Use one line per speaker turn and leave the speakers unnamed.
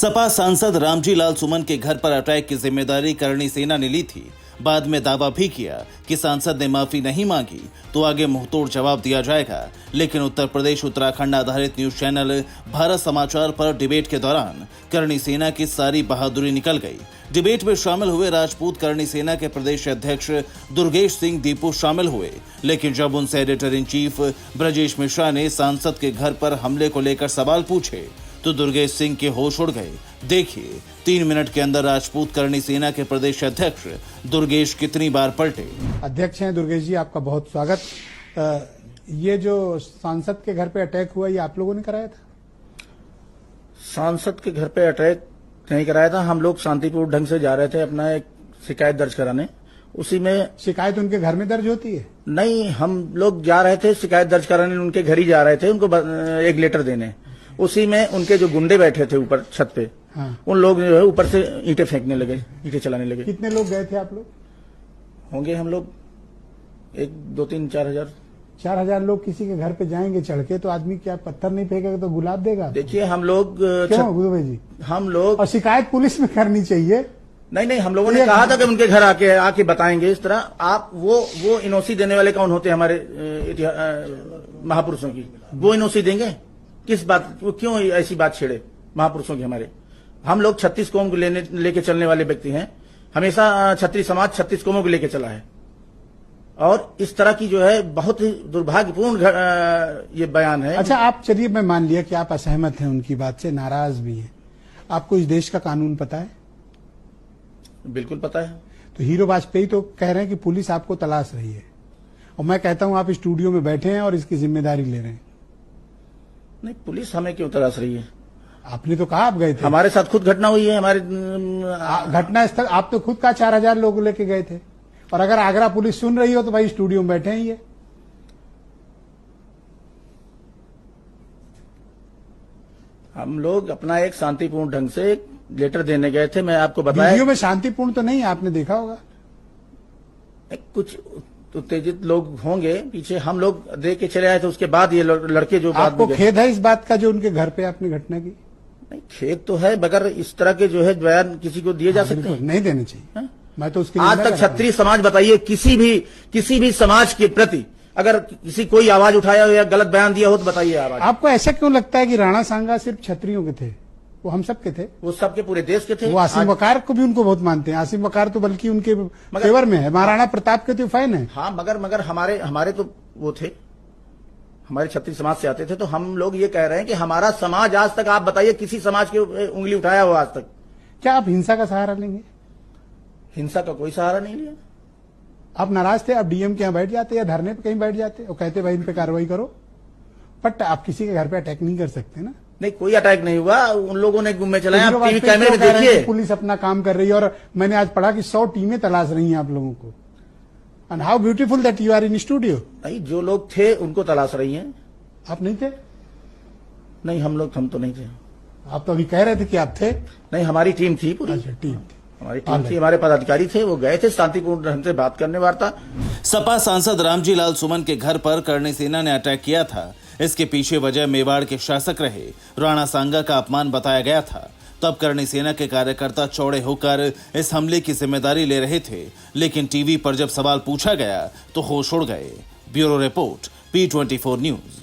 सपा सांसद रामजी लाल सुमन के घर पर अटैक की जिम्मेदारी करणी सेना ने ली थी। बाद में दावा भी किया कि सांसद ने माफी नहीं मांगी तो आगे मुंहतोड़ जवाब दिया जाएगा। लेकिन उत्तर प्रदेश उत्तराखंड आधारित न्यूज चैनल भारत समाचार पर डिबेट के दौरान करणी सेना की सारी बहादुरी निकल गई। डिबेट में शामिल हुए राजपूत करणी सेना के प्रदेश अध्यक्ष दुर्गेश सिंह दीपू शामिल हुए, लेकिन जब उनसे editor in chief Brajesh Mishra ने सांसद के घर पर हमले को लेकर सवाल पूछे तो दुर्गेश सिंह के होश उड़ गए। देखिए 3 मिनट के अंदर राजपूत करणी सेना के प्रदेश अध्यक्ष दुर्गेश कितनी बार पलटे।
अध्यक्ष हैं दुर्गेश जी, आपका बहुत स्वागत। ये जो सांसद के घर पे अटैक हुआ, ये आप लोगों ने कराया था?
सांसद के घर पे अटैक नहीं कराया था। हम लोग शांतिपूर्ण ढंग से जा रहे थे अपना एक शिकायत दर्ज कराने। उसी में
शिकायत उनके घर में दर्ज होती है?
नहीं, हम लोग जा रहे थे शिकायत दर्ज कराने, उनके घर ही जा रहे थे उनको एक लेटर देने। उसी में उनके जो गुंडे बैठे थे ऊपर छत पे,
हाँ।
उन लोग जो है ऊपर से ईंटें फेंकने लगे, ईंटें चलाने लगे।
कितने लोग गए थे आप लोग?
होंगे हम लोग 1, 2, 3, 4,000।
4,000 लोग किसी के घर पे जाएंगे चढ़ के, तो आदमी क्या पत्थर नहीं फेंकेगा तो गुलाब देगा?
देखिए हम लोग
क्यों गुरु जी,
हम लोग
और शिकायत पुलिस में करनी चाहिए।
नहीं, हम लोगों ने कहा था कि उनके घर आके बताएंगे। इस तरह आप वो एनओसी देने वाले कौन होते हैं हमारे महापुरुषों की? वो एनओसी देंगे? किस बात, वो क्यों ऐसी बात छेड़े महापुरुषों की? हमारे हम लोग 36 कौम को लेके चलने वाले व्यक्ति हैं। हमेशा क्षत्रिय समाज 36 कौमों को लेके चला है, और इस तरह की जो है बहुत ही दुर्भाग्यपूर्ण ये बयान है।
अच्छा, आप चलिए, मैं मान लिया कि आप असहमत हैं उनकी बात से, नाराज भी हैं। आपको इस देश का कानून पता है?
बिल्कुल पता है।
तो हीरो वाजपेयी तो कह रहे हैं कि पुलिस आपको तलाश रही है, और मैं कहता हूं आप स्टूडियो में बैठे हैं और इसकी जिम्मेदारी ले रहे हैं।
नहीं, पुलिस हमें क्यों तलाश रही है?
आपने तो कहा आप गए थे।
हमारे साथ खुद घटना हुई है। हमारे
घटना स्थल आप तो खुद का 4,000 लोग लेके गए थे, और अगर आगरा पुलिस सुन रही हो तो भाई स्टूडियो में बैठे हैं ये।
हम लोग अपना एक शांतिपूर्ण ढंग से एक लेटर देने गए थे। मैं आपको बताया,
वीडियो में शांतिपूर्ण तो नहीं, आपने देखा होगा।
कुछ उत्तेजित लोग होंगे पीछे, हम लोग देख के चले आए थे। उसके बाद ये लड़के जो
आपको खेद है इस बात का जो उनके घर पे आपने घटना की?
नहीं, खेद तो है, मगर इस तरह के जो है बयान किसी को दिए जा सकते हैं?
नहीं देने चाहिए। मैं तो उसकी
आज तक क्षत्रिय समाज, बताइए किसी भी समाज के प्रति अगर किसी कोई आवाज उठाया हो या गलत बयान दिया हो तो बताइए आवाज।
आपको ऐसा क्यों लगता है कि राणा सांगा सिर्फ क्षत्रियों के थे? वो हम सब के थे,
वो सबके पूरे देश के थे।
वो आसिम वकार को भी उनको बहुत मानते हैं। आसिम वकार तो बल्कि उनके फेवर में है। महाराणा प्रताप के तो फैन है।
हाँ, मगर हमारे तो वो थे, हमारे क्षत्रिय समाज से आते थे। तो हम लोग ये कह रहे हैं कि हमारा समाज आज तक, आप बताइए किसी समाज की उंगली उठाया हो आज तक?
क्या आप हिंसा का सहारा लेंगे?
हिंसा का कोई सहारा नहीं लिया।
आप नाराज थे, आप डीएम के यहाँ बैठ जाते या धरने पे कहीं बैठ जाते और कहते भाई इन पे कार्रवाई करो, बट आप किसी के घर पे अटैक नहीं कर सकते ना।
नहीं, कोई अटैक नहीं हुआ। उन लोगों ने गुम्मे चलाया। आप टीवी कैमरे में देखिए,
पुलिस अपना काम कर रही है, और मैंने आज पढ़ा कि 100 टीमें तलाश रही हैं आप लोगों को। And how beautiful that you are in studio.
नहीं, जो लोग थे उनको तलाश रही हैं।
आप नहीं थे?
नहीं, हम तो नहीं थे।
आप तो अभी कह रहे थे कि आप थे।
नहीं, हमारी टीम थी पूरी।
अच्छा, टीम थी,
हमारी टीम थी, हमारे पदाधिकारी थे, वो गए थे शांतिपूर्ण ढंग से बात करने वार्ता।
सपा सांसद रामजी लाल सुमन के घर पर करणी सेना ने अटैक किया था। इसके पीछे वजह मेवाड़ के शासक रहे राणा सांगा का अपमान बताया गया था। तब करणी सेना के कार्यकर्ता चौड़े होकर इस हमले की जिम्मेदारी ले रहे थे, लेकिन टीवी पर जब सवाल पूछा गया तो होश उड़ गए। Bureau report, P24 news.